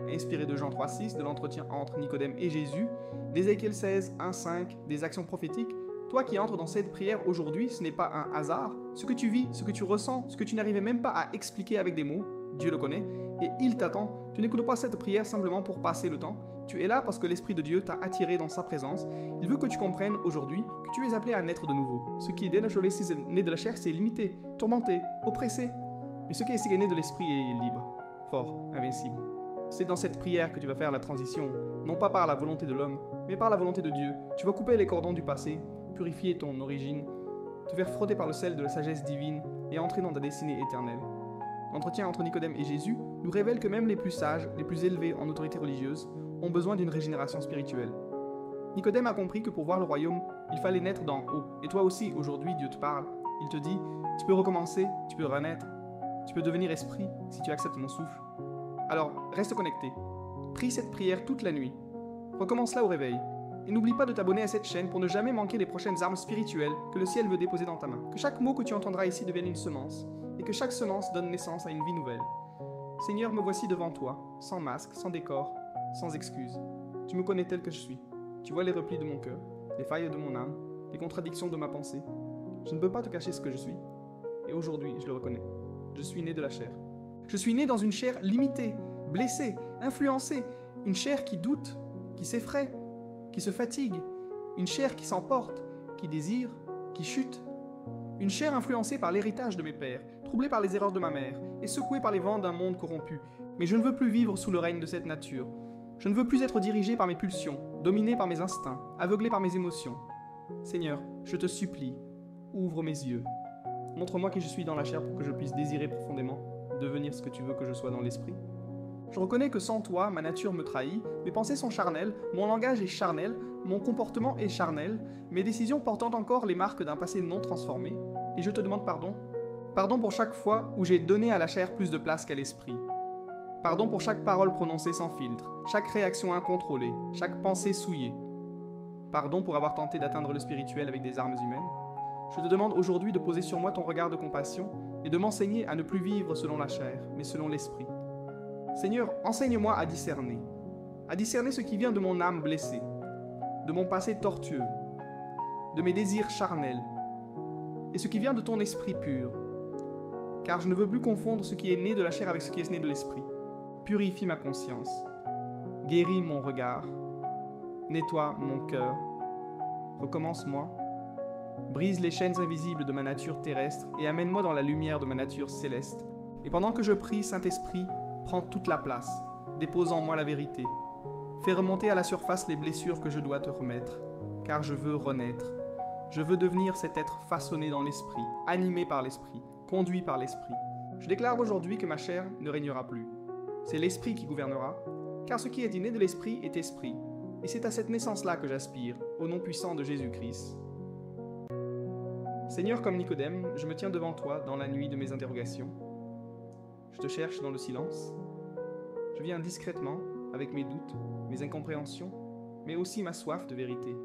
inspiré de Jean 3,6, de l'entretien entre Nicodème et Jésus, d'Ézéchiel 16, 1,5, des actions prophétiques, toi qui entres dans cette prière aujourd'hui, ce n'est pas un hasard. Ce que tu vis, ce que tu ressens, ce que tu n'arrivais même pas à expliquer avec des mots, Dieu le connaît, et il t'attend. Tu n'écoutes pas cette prière simplement pour passer le temps. Tu es là parce que l'Esprit de Dieu t'a attiré dans sa présence. Il veut que tu comprennes aujourd'hui que tu es appelé à naître de nouveau. Ce qui est né de la chair, c'est limité, tourmenté, oppressé. Mais ce qui est né de l'Esprit est libre, fort, invincible. C'est dans cette prière que tu vas faire la transition, non pas par la volonté de l'homme, mais par la volonté de Dieu. Tu vas couper les cordons du passé, purifier ton origine, te faire frotter par le sel de la sagesse divine et entrer dans ta destinée éternelle. L'entretien entre Nicodème et Jésus nous révèle que même les plus sages, les plus élevés en autorité religieuse, ont besoin d'une régénération spirituelle. Nicodème a compris que pour voir le royaume, il fallait naître d'en haut. Et toi aussi, aujourd'hui, Dieu te parle. Il te dit, tu peux recommencer, tu peux renaître, tu peux devenir esprit si tu acceptes mon souffle. Alors, reste connecté. Prie cette prière toute la nuit. Recommence-la au réveil. Et n'oublie pas de t'abonner à cette chaîne pour ne jamais manquer les prochaines armes spirituelles que le ciel veut déposer dans ta main. Que chaque mot que tu entendras ici devienne une semence, et que chaque semence donne naissance à une vie nouvelle. Seigneur, me voici devant toi, sans masque, sans décor, sans excuse. Tu me connais tel que je suis. Tu vois les replis de mon cœur, les failles de mon âme, les contradictions de ma pensée. Je ne peux pas te cacher ce que je suis. Et aujourd'hui, je le reconnais. Je suis né de la chair. Je suis né dans une chair limitée, blessée, influencée. Une chair qui doute, qui s'effraie, qui se fatigue. Une chair qui s'emporte, qui désire, qui chute. Une chair influencée par l'héritage de mes pères, troublée par les erreurs de ma mère et secouée par les vents d'un monde corrompu. Mais je ne veux plus vivre sous le règne de cette nature. Je ne veux plus être dirigé par mes pulsions, dominé par mes instincts, aveuglé par mes émotions. Seigneur, je te supplie, ouvre mes yeux. Montre-moi qui je suis dans la chair pour que je puisse désirer profondément, devenir ce que tu veux que je sois dans l'esprit. Je reconnais que sans toi, ma nature me trahit, mes pensées sont charnelles, mon langage est charnel, mon comportement est charnel, mes décisions portent encore les marques d'un passé non transformé, et je te demande pardon. Pardon pour chaque fois où j'ai donné à la chair plus de place qu'à l'esprit. Pardon pour chaque parole prononcée sans filtre, chaque réaction incontrôlée, chaque pensée souillée. Pardon pour avoir tenté d'atteindre le spirituel avec des armes humaines. Je te demande aujourd'hui de poser sur moi ton regard de compassion et de m'enseigner à ne plus vivre selon la chair, mais selon l'esprit. Seigneur, enseigne-moi à discerner ce qui vient de mon âme blessée, de mon passé tortueux, de mes désirs charnels, et ce qui vient de ton esprit pur. Car je ne veux plus confondre ce qui est né de la chair avec ce qui est né de l'esprit. Purifie ma conscience, guéris mon regard, nettoie mon cœur, recommence-moi, brise les chaînes invisibles de ma nature terrestre et amène-moi dans la lumière de ma nature céleste. Et pendant que je prie, Saint-Esprit, prends toute la place, dépose en moi la vérité. Fais remonter à la surface les blessures que je dois te remettre, car je veux renaître. Je veux devenir cet être façonné dans l'esprit, animé par l'esprit, conduit par l'esprit. Je déclare aujourd'hui que ma chair ne régnera plus. C'est l'esprit qui gouvernera, car ce qui est né de l'esprit est esprit. Et c'est à cette naissance-là que j'aspire, au nom puissant de Jésus-Christ. Seigneur, comme Nicodème, je me tiens devant toi dans la nuit de mes interrogations. Je te cherche dans le silence. Je viens discrètement avec mes doutes, mes incompréhensions, mais aussi ma soif de vérité.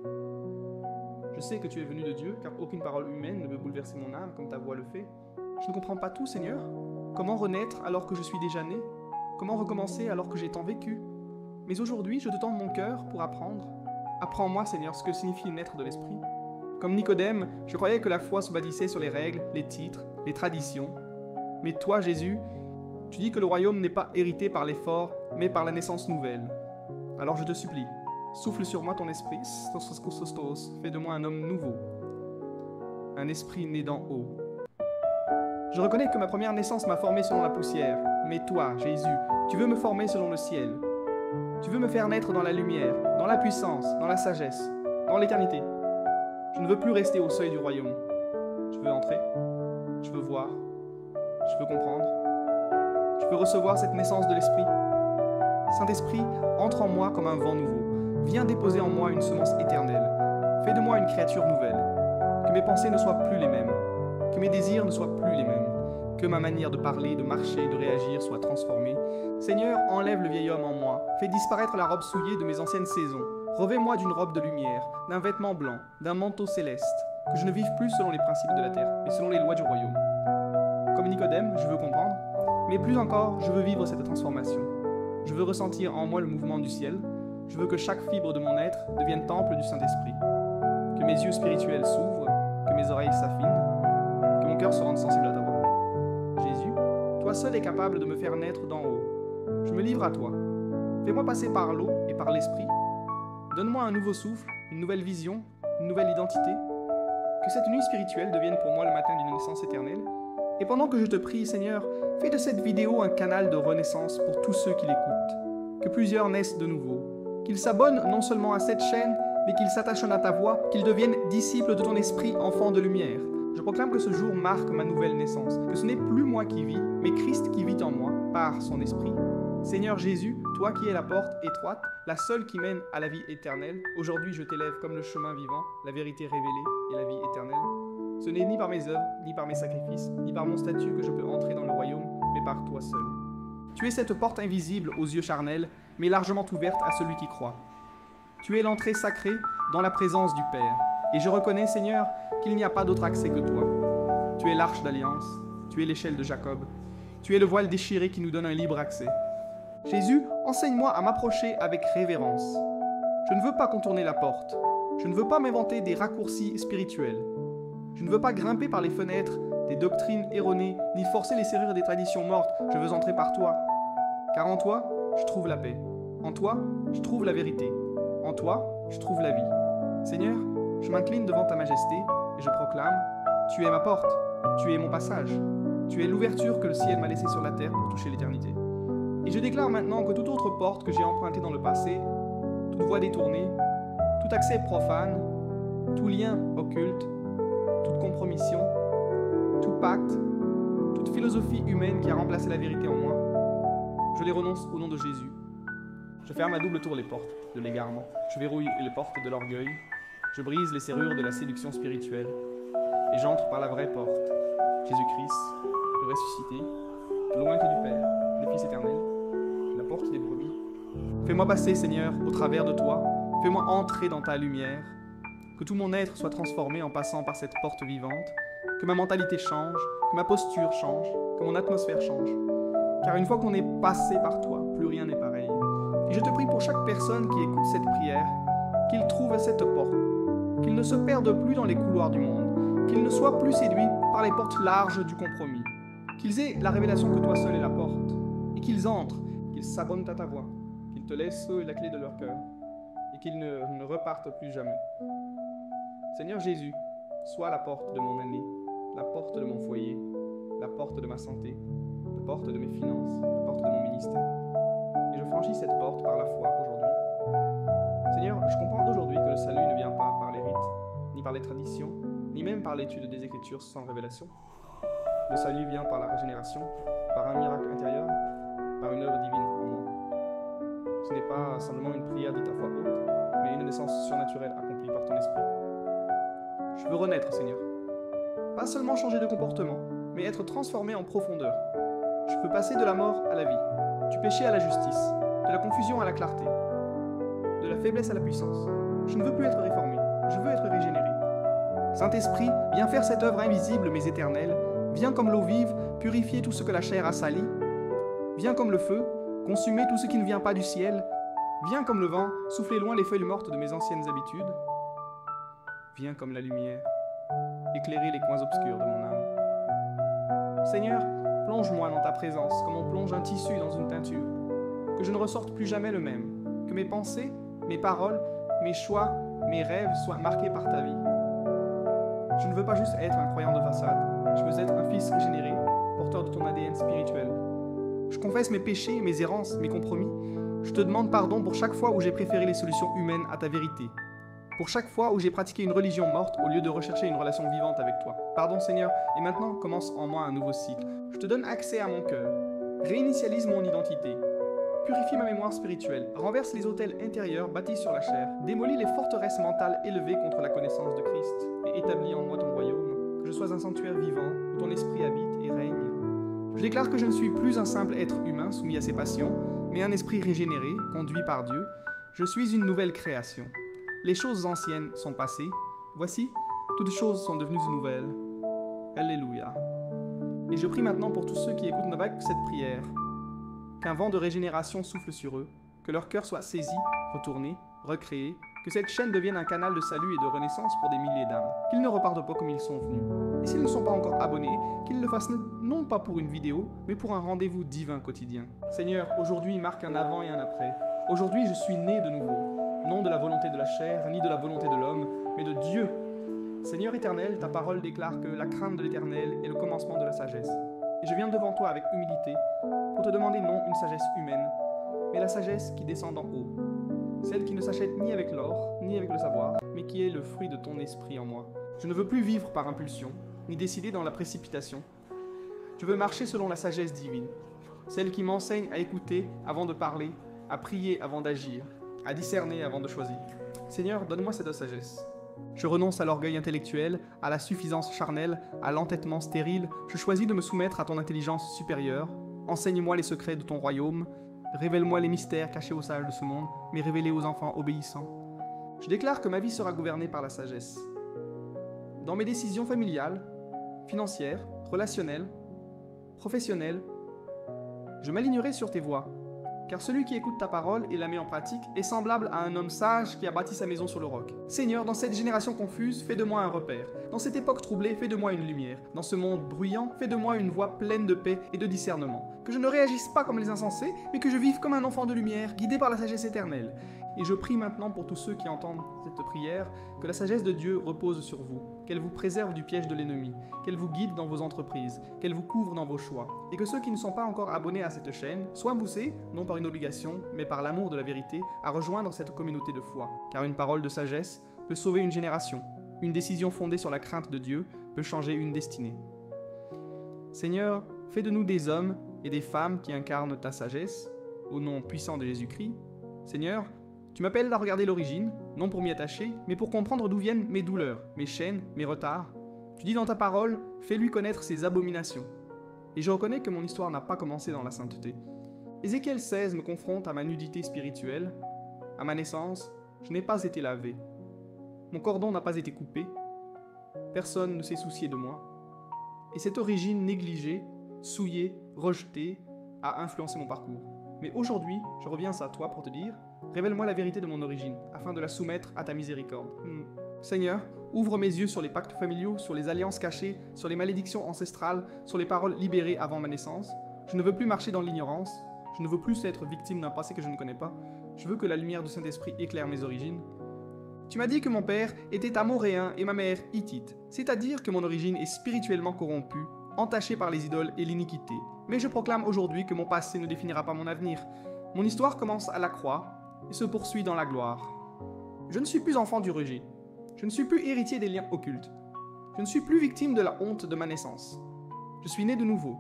Je sais que tu es venu de Dieu, car aucune parole humaine ne peut bouleverser mon âme comme ta voix le fait. Je ne comprends pas tout, Seigneur. Comment renaître alors que je suis déjà né? Comment recommencer alors que j'ai tant vécu? Mais aujourd'hui, je te tends mon cœur pour apprendre. Apprends-moi, Seigneur, ce que signifie naître de l'esprit. Comme Nicodème, je croyais que la foi se bâtissait sur les règles, les titres, les traditions. Mais toi, Jésus, tu dis que le royaume n'est pas hérité par l'effort, mais par la naissance nouvelle. Alors je te supplie, souffle sur moi ton esprit, fais de moi un homme nouveau, un esprit né d'en haut. Je reconnais que ma première naissance m'a formé selon la poussière, mais toi, Jésus, tu veux me former selon le ciel. Tu veux me faire naître dans la lumière, dans la puissance, dans la sagesse, dans l'éternité. Je ne veux plus rester au seuil du royaume. Je veux entrer, je veux voir, je veux comprendre. Je veux recevoir cette naissance de l'Esprit. Saint-Esprit, entre en moi comme un vent nouveau. Viens déposer en moi une semence éternelle. Fais de moi une créature nouvelle. Que mes pensées ne soient plus les mêmes. Que mes désirs ne soient plus les mêmes. Que ma manière de parler, de marcher, de réagir soit transformée. Seigneur, enlève le vieil homme en moi. Fais disparaître la robe souillée de mes anciennes saisons. Revêt-moi d'une robe de lumière, d'un vêtement blanc, d'un manteau céleste. Que je ne vive plus selon les principes de la terre, mais selon les lois du royaume. Comme Nicodème, je veux comprendre. Mais plus encore, je veux vivre cette transformation. Je veux ressentir en moi le mouvement du ciel. Je veux que chaque fibre de mon être devienne temple du Saint-Esprit. Que mes yeux spirituels s'ouvrent, que mes oreilles s'affinent, que mon cœur se rende sensible à ta voix. Jésus, toi seul es capable de me faire naître d'en haut. Je me livre à toi. Fais-moi passer par l'eau et par l'esprit. Donne-moi un nouveau souffle, une nouvelle vision, une nouvelle identité. Que cette nuit spirituelle devienne pour moi le matin d'une naissance éternelle. Et pendant que je te prie, Seigneur, fais de cette vidéo un canal de renaissance pour tous ceux qui l'écoutent. Que plusieurs naissent de nouveau. Qu'ils s'abonnent non seulement à cette chaîne, mais qu'ils s'attachent à ta voix, qu'ils deviennent disciples de ton esprit, enfants de lumière. Je proclame que ce jour marque ma nouvelle naissance, que ce n'est plus moi qui vis, mais Christ qui vit en moi, par son esprit. Seigneur Jésus, toi qui es la porte étroite, la seule qui mène à la vie éternelle, aujourd'hui je t'élève comme le chemin vivant, la vérité révélée et la vie éternelle. Ce n'est ni par mes œuvres, ni par mes sacrifices, ni par mon statut que je peux entrer dans le royaume, mais par toi seul. Tu es cette porte invisible aux yeux charnels, mais largement ouverte à celui qui croit. Tu es l'entrée sacrée dans la présence du Père. Et je reconnais, Seigneur, qu'il n'y a pas d'autre accès que toi. Tu es l'arche d'alliance, tu es l'échelle de Jacob, tu es le voile déchiré qui nous donne un libre accès. Jésus, enseigne-moi à m'approcher avec révérence. Je ne veux pas contourner la porte. Je ne veux pas m'inventer des raccourcis spirituels. Je ne veux pas grimper par les fenêtres des doctrines erronées, ni forcer les serrures des traditions mortes. Je veux entrer par toi. Car en toi, je trouve la paix. En toi, je trouve la vérité. En toi, je trouve la vie. Seigneur, je m'incline devant ta majesté et je proclame, tu es ma porte, tu es mon passage, tu es l'ouverture que le ciel m'a laissée sur la terre pour toucher l'éternité. Et je déclare maintenant que toute autre porte que j'ai empruntée dans le passé, toute voie détournée, tout accès profane, tout lien occulte, toute compromission, tout pacte, toute philosophie humaine qui a remplacé la vérité en moi, je les renonce au nom de Jésus. Je ferme à double tour les portes de l'égarement, je verrouille les portes de l'orgueil, je brise les serrures de la séduction spirituelle, et j'entre par la vraie porte, Jésus-Christ, le ressuscité, loin que du Père, le Fils éternel, la porte des brebis. Fais-moi passer, Seigneur, au travers de toi, fais-moi entrer dans ta lumière, que tout mon être soit transformé en passant par cette porte vivante, que ma mentalité change, que ma posture change, que mon atmosphère change. Car une fois qu'on est passé par toi, plus rien n'est pareil. Et je te prie pour chaque personne qui écoute cette prière, qu'il trouve cette porte, qu'il ne se perde plus dans les couloirs du monde, qu'il ne soit plus séduit par les portes larges du compromis, qu'ils aient la révélation que toi seul est la porte, et qu'ils entrent, qu'ils s'abonnent à ta voix, qu'ils te laissent la clé de leur cœur, et qu'ils ne repartent plus jamais. Seigneur Jésus, sois la porte de mon année, la porte de mon foyer, la porte de ma santé, la porte de mes finances, la porte de mon ministère. Et je franchis cette porte par la foi aujourd'hui. Seigneur, je comprends aujourd'hui que le salut ne vient pas par les rites, ni par les traditions, ni même par l'étude des Écritures sans révélation. Le salut vient par la régénération, par un miracle intérieur, par une œuvre divine en moi. Ce n'est pas simplement une prière dite à voix haute, mais une naissance surnaturelle accomplie par ton esprit. Je veux renaître, Seigneur. Pas seulement changer de comportement, mais être transformé en profondeur. Je veux passer de la mort à la vie, du péché à la justice, de la confusion à la clarté, de la faiblesse à la puissance. Je ne veux plus être réformé, je veux être régénéré. Saint-Esprit, viens faire cette œuvre invisible mais éternelle. Viens comme l'eau vive, purifier tout ce que la chair a sali. Viens comme le feu, consumer tout ce qui ne vient pas du ciel. Viens comme le vent, souffler loin les feuilles mortes de mes anciennes habitudes. Viens comme la lumière, éclairer les coins obscurs de mon âme. Seigneur, plonge-moi dans ta présence comme on plonge un tissu dans une teinture. Que je ne ressorte plus jamais le même. Que mes pensées, mes paroles, mes choix, mes rêves soient marqués par ta vie. Je ne veux pas juste être un croyant de façade. Je veux être un fils régénéré, porteur de ton ADN spirituel. Je confesse mes péchés, mes errances, mes compromis. Je te demande pardon pour chaque fois où j'ai préféré les solutions humaines à ta vérité. Pour chaque fois où j'ai pratiqué une religion morte au lieu de rechercher une relation vivante avec toi. Pardon Seigneur, et maintenant commence en moi un nouveau cycle. Je te donne accès à mon cœur. Réinitialise mon identité. Purifie ma mémoire spirituelle. Renverse les autels intérieurs bâtis sur la chair. Démolis les forteresses mentales élevées contre la connaissance de Christ. Et établis en moi ton royaume. Que je sois un sanctuaire vivant où ton esprit habite et règne. Je déclare que je ne suis plus un simple être humain soumis à ses passions, mais un esprit régénéré, conduit par Dieu. Je suis une nouvelle création. Les choses anciennes sont passées. Voici, toutes choses sont devenues nouvelles. Alléluia. Et je prie maintenant pour tous ceux qui écoutent avec cette prière. qu'un vent de régénération souffle sur eux, que leur cœur soit saisi, retourné, recréé, que cette chaîne devienne un canal de salut et de renaissance pour des milliers d'âmes, qu'ils ne repartent pas comme ils sont venus. Et s'ils ne sont pas encore abonnés, qu'ils le fassent non pas pour une vidéo, mais pour un rendez-vous divin quotidien. Seigneur, aujourd'hui marque un avant et un après. Aujourd'hui je suis né de nouveau, non de la volonté de la chair, ni de la volonté de l'homme, mais de Dieu. Seigneur éternel, ta parole déclare que la crainte de l'Éternel est le commencement de la sagesse. Et je viens devant toi avec humilité pour te demander non une sagesse humaine, mais la sagesse qui descend d'en haut. Celle qui ne s'achète ni avec l'or, ni avec le savoir, mais qui est le fruit de ton esprit en moi. Je ne veux plus vivre par impulsion, ni décider dans la précipitation. Je veux marcher selon la sagesse divine, celle qui m'enseigne à écouter avant de parler, à prier avant d'agir, à discerner avant de choisir. Seigneur, donne-moi cette sagesse. Je renonce à l'orgueil intellectuel, à la suffisance charnelle, à l'entêtement stérile. Je choisis de me soumettre à ton intelligence supérieure. Enseigne-moi les secrets de ton royaume. Révèle-moi les mystères cachés aux sages de ce monde, mais révélés aux enfants obéissants. Je déclare que ma vie sera gouvernée par la sagesse. Dans mes décisions familiales, financières, relationnelles, professionnelles, je m'alignerai sur tes voies, car celui qui écoute ta parole et la met en pratique est semblable à un homme sage qui a bâti sa maison sur le roc. Seigneur, dans cette génération confuse, fais de moi un repère. Dans cette époque troublée, fais de moi une lumière. Dans ce monde bruyant, fais de moi une voix pleine de paix et de discernement. Que je ne réagisse pas comme les insensés, mais que je vive comme un enfant de lumière, guidé par la sagesse éternelle. Et je prie maintenant pour tous ceux qui entendent cette prière, que la sagesse de Dieu repose sur vous, qu'elle vous préserve du piège de l'ennemi, qu'elle vous guide dans vos entreprises, qu'elle vous couvre dans vos choix, et que ceux qui ne sont pas encore abonnés à cette chaîne soient poussés, non par une obligation, mais par l'amour de la vérité, à rejoindre cette communauté de foi. Car une parole de sagesse peut sauver une génération, une décision fondée sur la crainte de Dieu peut changer une destinée. Seigneur, fais de nous des hommes et des femmes qui incarnent ta sagesse, au nom puissant de Jésus-Christ. Seigneur, tu m'appelles à regarder l'origine, non pour m'y attacher, mais pour comprendre d'où viennent mes douleurs, mes chaînes, mes retards. Tu dis dans ta parole, fais-lui connaître ses abominations. Et je reconnais que mon histoire n'a pas commencé dans la sainteté. Ézéchiel 16 me confronte à ma nudité spirituelle. À ma naissance, je n'ai pas été lavé. Mon cordon n'a pas été coupé. Personne ne s'est soucié de moi. Et cette origine négligée, souillée, rejetée, a influencé mon parcours. Mais aujourd'hui, je reviens à toi pour te dire, révèle-moi la vérité de mon origine, afin de la soumettre à ta miséricorde. Seigneur, ouvre mes yeux sur les pactes familiaux, sur les alliances cachées, sur les malédictions ancestrales, sur les paroles libérées avant ma naissance. Je ne veux plus marcher dans l'ignorance, je ne veux plus être victime d'un passé que je ne connais pas. Je veux que la lumière du Saint-Esprit éclaire mes origines. Tu m'as dit que mon père était amoréen et ma mère hittite, c'est-à-dire que mon origine est spirituellement corrompue, entachée par les idoles et l'iniquité. Mais je proclame aujourd'hui que mon passé ne définira pas mon avenir. Mon histoire commence à la croix et se poursuit dans la gloire. Je ne suis plus enfant du rejet. Je ne suis plus héritier des liens occultes. Je ne suis plus victime de la honte de ma naissance. Je suis né de nouveau.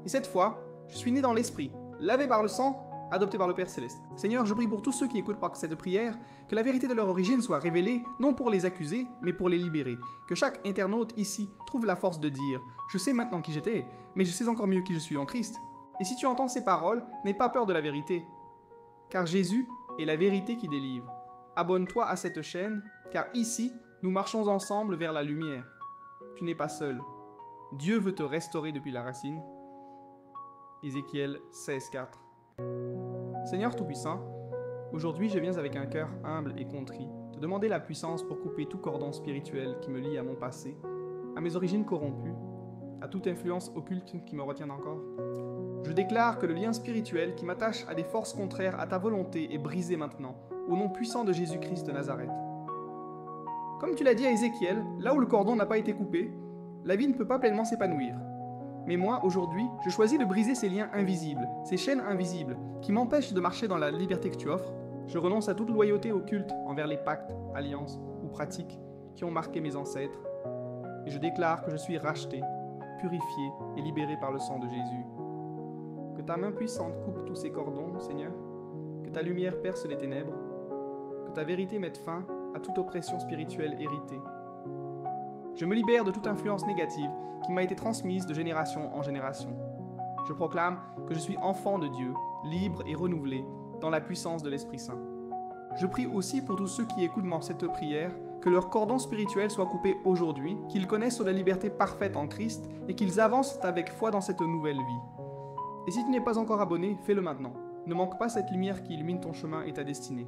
Et cette fois, je suis né dans l'esprit, lavé par le sang, adopté par le Père Céleste. Seigneur, je prie pour tous ceux qui écoutent par cette prière, que la vérité de leur origine soit révélée, non pour les accuser, mais pour les libérer. Que chaque internaute ici trouve la force de dire « Je sais maintenant qui j'étais, mais je sais encore mieux qui je suis en Christ. » Et si tu entends ces paroles, n'aie pas peur de la vérité, car Jésus est la vérité qui délivre. Abonne-toi à cette chaîne, car ici, nous marchons ensemble vers la lumière. Tu n'es pas seul. Dieu veut te restaurer depuis la racine. Ézéchiel 16:4. Seigneur Tout-Puissant, aujourd'hui je viens avec un cœur humble et contrit, te demander la puissance pour couper tout cordon spirituel qui me lie à mon passé, à mes origines corrompues, à toute influence occulte qui me retient encore. Je déclare que le lien spirituel qui m'attache à des forces contraires à ta volonté est brisé maintenant, au nom puissant de Jésus-Christ de Nazareth. Comme tu l'as dit à Ézéchiel, là où le cordon n'a pas été coupé, la vie ne peut pas pleinement s'épanouir. Mais moi, aujourd'hui, je choisis de briser ces liens invisibles, ces chaînes invisibles, qui m'empêchent de marcher dans la liberté que tu offres. Je renonce à toute loyauté occulte envers les pactes, alliances ou pratiques qui ont marqué mes ancêtres. Et je déclare que je suis racheté, purifié et libéré par le sang de Jésus. Que ta main puissante coupe tous ces cordons, Seigneur. Que ta lumière perce les ténèbres. Que ta vérité mette fin à toute oppression spirituelle héritée. Je me libère de toute influence négative qui m'a été transmise de génération en génération. Je proclame que je suis enfant de Dieu, libre et renouvelé, dans la puissance de l'Esprit Saint. Je prie aussi pour tous ceux qui écoutent cette prière, que leur cordon spirituel soit coupé aujourd'hui, qu'ils connaissent la liberté parfaite en Christ et qu'ils avancent avec foi dans cette nouvelle vie. Et si tu n'es pas encore abonné, fais-le maintenant. Ne manque pas cette lumière qui illumine ton chemin et ta destinée.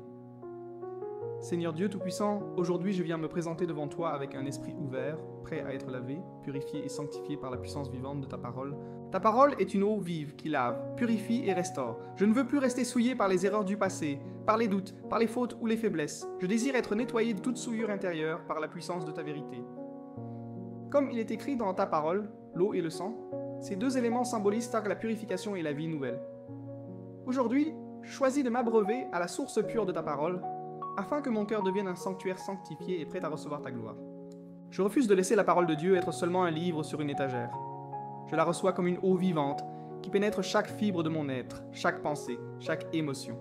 Seigneur Dieu Tout-Puissant, aujourd'hui je viens me présenter devant toi avec un esprit ouvert, prêt à être lavé, purifié et sanctifié par la puissance vivante de ta parole. Ta parole est une eau vive qui lave, purifie et restaure. Je ne veux plus rester souillé par les erreurs du passé, par les doutes, par les fautes ou les faiblesses. Je désire être nettoyé de toute souillure intérieure par la puissance de ta vérité. Comme il est écrit dans ta parole, l'eau et le sang, ces deux éléments symbolisent la purification et la vie nouvelle. Aujourd'hui, je choisis de m'abreuver à la source pure de ta parole, afin que mon cœur devienne un sanctuaire sanctifié et prêt à recevoir ta gloire. Je refuse de laisser la parole de Dieu être seulement un livre sur une étagère. Je la reçois comme une eau vivante qui pénètre chaque fibre de mon être, chaque pensée, chaque émotion.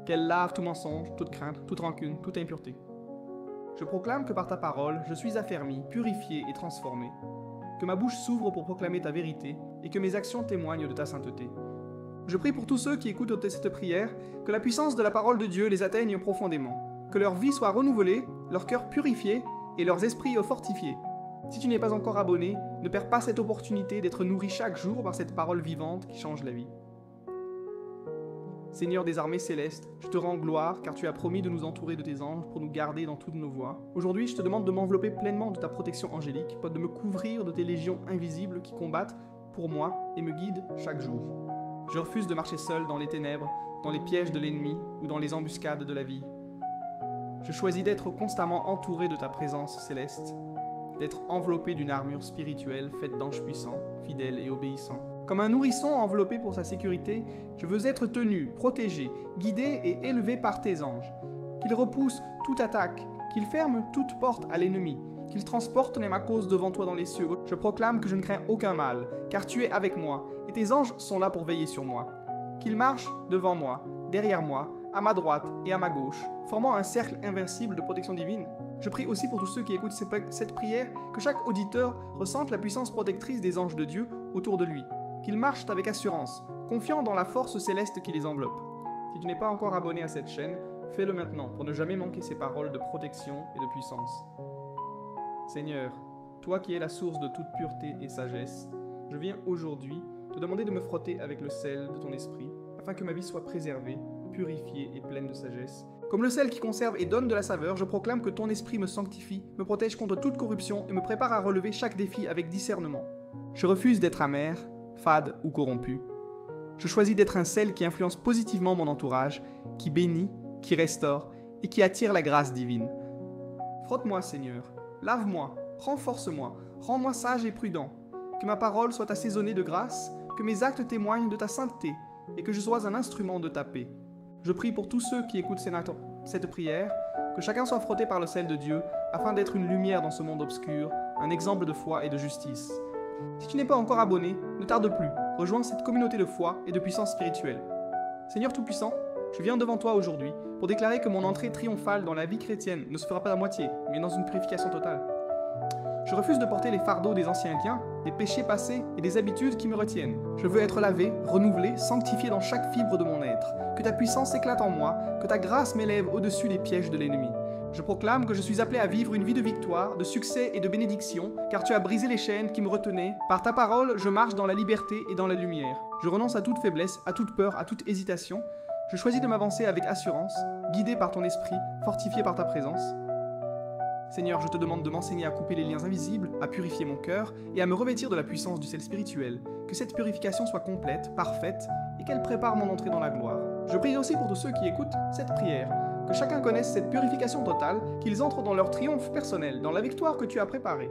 Qu'elle lave tout mensonge, toute crainte, toute rancune, toute impureté. Je proclame que par ta parole, je suis affermi, purifié et transformé, que ma bouche s'ouvre pour proclamer ta vérité et que mes actions témoignent de ta sainteté. Je prie pour tous ceux qui écoutent cette prière, que la puissance de la parole de Dieu les atteigne profondément, que leur vie soit renouvelée, leur cœur purifié et leurs esprits fortifiés. Si tu n'es pas encore abonné, ne perds pas cette opportunité d'être nourri chaque jour par cette parole vivante qui change la vie. Seigneur des armées célestes, je te rends gloire car tu as promis de nous entourer de tes anges pour nous garder dans toutes nos voies. Aujourd'hui, je te demande de m'envelopper pleinement de ta protection angélique, de me couvrir de tes légions invisibles qui combattent pour moi et me guident chaque jour. Je refuse de marcher seul dans les ténèbres, dans les pièges de l'ennemi ou dans les embuscades de la vie. Je choisis d'être constamment entouré de ta présence céleste, d'être enveloppé d'une armure spirituelle faite d'anges puissants, fidèles et obéissants. Comme un nourrisson enveloppé pour sa sécurité, je veux être tenu, protégé, guidé et élevé par tes anges. Qu'ils repoussent toute attaque, qu'ils ferment toute porte à l'ennemi, qu'ils transportent ma cause devant toi dans les cieux. Je proclame que je ne crains aucun mal, car tu es avec moi, et tes anges sont là pour veiller sur moi. Qu'ils marchent devant moi, derrière moi, à ma droite et à ma gauche, formant un cercle invincible de protection divine. Je prie aussi pour tous ceux qui écoutent cette prière, que chaque auditeur ressente la puissance protectrice des anges de Dieu autour de lui, qu'ils marchent avec assurance, confiants dans la force céleste qui les enveloppe. Si tu n'es pas encore abonné à cette chaîne, fais-le maintenant pour ne jamais manquer ces paroles de protection et de puissance. Seigneur, toi qui es la source de toute pureté et sagesse, je viens aujourd'hui te demander de me frotter avec le sel de ton esprit, afin que ma vie soit préservée, purifiée et pleine de sagesse. Comme le sel qui conserve et donne de la saveur, je proclame que ton esprit me sanctifie, me protège contre toute corruption et me prépare à relever chaque défi avec discernement. Je refuse d'être amer, fade ou corrompu. Je choisis d'être un sel qui influence positivement mon entourage, qui bénit, qui restaure et qui attire la grâce divine. Frotte-moi, Seigneur, lave-moi, renforce-moi, rends-moi sage et prudent, que ma parole soit assaisonnée de grâce, que mes actes témoignent de ta sainteté et que je sois un instrument de ta paix. Je prie pour tous ceux qui écoutent cette prière, que chacun soit frotté par le sel de Dieu, afin d'être une lumière dans ce monde obscur, un exemple de foi et de justice. Si tu n'es pas encore abonné, ne tarde plus, rejoins cette communauté de foi et de puissance spirituelle. Seigneur Tout-Puissant, je viens devant toi aujourd'hui pour déclarer que mon entrée triomphale dans la vie chrétienne ne se fera pas à moitié, mais dans une purification totale. Je refuse de porter les fardeaux des anciens liens, des péchés passés et des habitudes qui me retiennent. Je veux être lavé, renouvelé, sanctifié dans chaque fibre de mon être. Que ta puissance éclate en moi, que ta grâce m'élève au-dessus des pièges de l'ennemi. Je proclame que je suis appelé à vivre une vie de victoire, de succès et de bénédiction, car tu as brisé les chaînes qui me retenaient. Par ta parole, je marche dans la liberté et dans la lumière. Je renonce à toute faiblesse, à toute peur, à toute hésitation. Je choisis de m'avancer avec assurance, guidé par ton esprit, fortifié par ta présence. Seigneur, je te demande de m'enseigner à couper les liens invisibles, à purifier mon cœur et à me revêtir de la puissance du sel spirituel. Que cette purification soit complète, parfaite et qu'elle prépare mon entrée dans la gloire. Je prie aussi pour tous ceux qui écoutent cette prière, que chacun connaisse cette purification totale, qu'ils entrent dans leur triomphe personnel, dans la victoire que tu as préparée.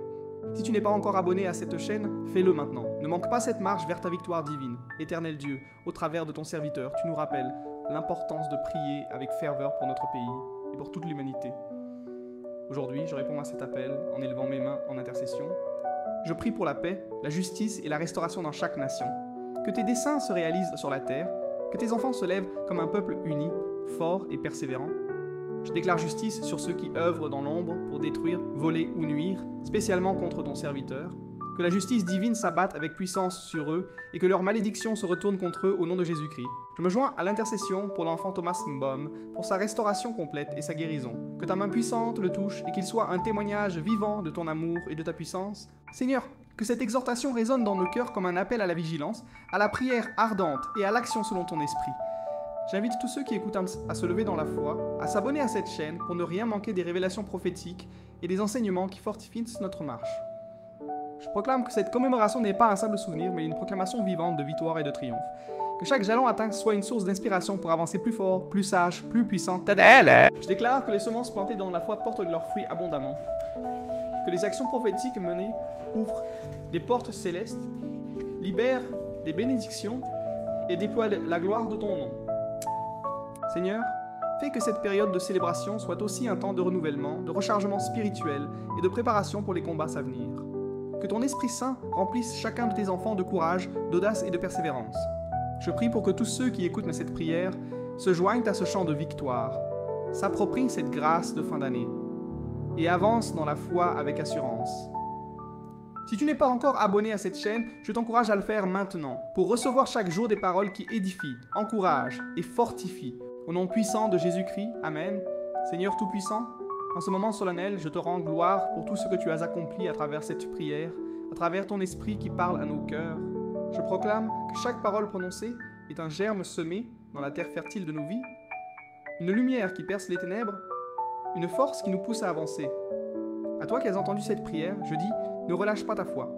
Si tu n'es pas encore abonné à cette chaîne, fais-le maintenant. Ne manque pas cette marche vers ta victoire divine. Éternel Dieu, au travers de ton serviteur, tu nous rappelles l'importance de prier avec ferveur pour notre pays et pour toute l'humanité. Aujourd'hui, je réponds à cet appel en élevant mes mains en intercession. Je prie pour la paix, la justice et la restauration dans chaque nation. Que tes desseins se réalisent sur la terre, que tes enfants se lèvent comme un peuple uni, fort et persévérant. Je déclare justice sur ceux qui œuvrent dans l'ombre pour détruire, voler ou nuire, spécialement contre ton serviteur. Que la justice divine s'abatte avec puissance sur eux et que leur malédiction se retourne contre eux au nom de Jésus-Christ. Je me joins à l'intercession pour l'enfant Thomas Mbom, pour sa restauration complète et sa guérison. Que ta main puissante le touche et qu'il soit un témoignage vivant de ton amour et de ta puissance. Seigneur, Que cette exhortation résonne dans nos cœurs comme un appel à la vigilance, à la prière ardente et à l'action selon ton esprit. J'invite tous ceux qui écoutent à se lever dans la foi, à s'abonner à cette chaîne pour ne rien manquer des révélations prophétiques et des enseignements qui fortifient notre marche. Je proclame que cette commémoration n'est pas un simple souvenir, mais une proclamation vivante de victoire et de triomphe. Que chaque jalon atteint soit une source d'inspiration pour avancer plus fort, plus sage, plus puissant. Je déclare que les semences plantées dans la foi portent leurs fruits abondamment. Que les actions prophétiques menées ouvrent des portes célestes, libèrent des bénédictions et déploient la gloire de ton nom. Seigneur, fais que cette période de célébration soit aussi un temps de renouvellement, de rechargement spirituel et de préparation pour les combats à venir. Que ton Esprit Saint remplisse chacun de tes enfants de courage, d'audace et de persévérance. Je prie pour que tous ceux qui écoutent cette prière se joignent à ce chant de victoire, s'approprient cette grâce de fin d'année et avancent dans la foi avec assurance. Si tu n'es pas encore abonné à cette chaîne, je t'encourage à le faire maintenant pour recevoir chaque jour des paroles qui édifient, encouragent et fortifient. Au nom puissant de Jésus-Christ, Amen. Seigneur Tout-Puissant, en ce moment solennel, je te rends gloire pour tout ce que tu as accompli à travers cette prière, à travers ton esprit qui parle à nos cœurs. Je proclame que chaque parole prononcée est un germe semé dans la terre fertile de nos vies, une lumière qui perce les ténèbres, une force qui nous pousse à avancer. À toi qui as entendu cette prière, je dis, ne relâche pas ta foi.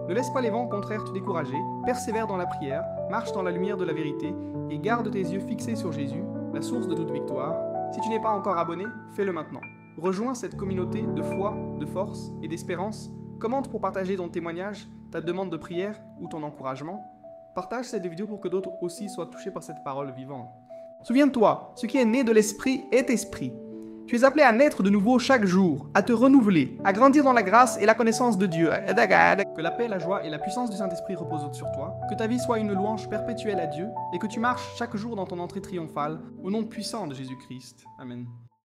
Ne laisse pas les vents contraires te décourager, persévère dans la prière, marche dans la lumière de la vérité et garde tes yeux fixés sur Jésus, la source de toute victoire. Si tu n'es pas encore abonné, fais-le maintenant. Rejoins cette communauté de foi, de force et d'espérance. Commente pour partager ton témoignage, ta demande de prière ou ton encouragement. Partage cette vidéo pour que d'autres aussi soient touchés par cette parole vivante. Souviens-toi, ce qui est né de l'esprit est esprit. Tu es appelé à naître de nouveau chaque jour, à te renouveler, à grandir dans la grâce et la connaissance de Dieu. Que la paix, la joie et la puissance du Saint-Esprit reposent sur toi, que ta vie soit une louange perpétuelle à Dieu et que tu marches chaque jour dans ton entrée triomphale, au nom puissant de Jésus-Christ. Amen.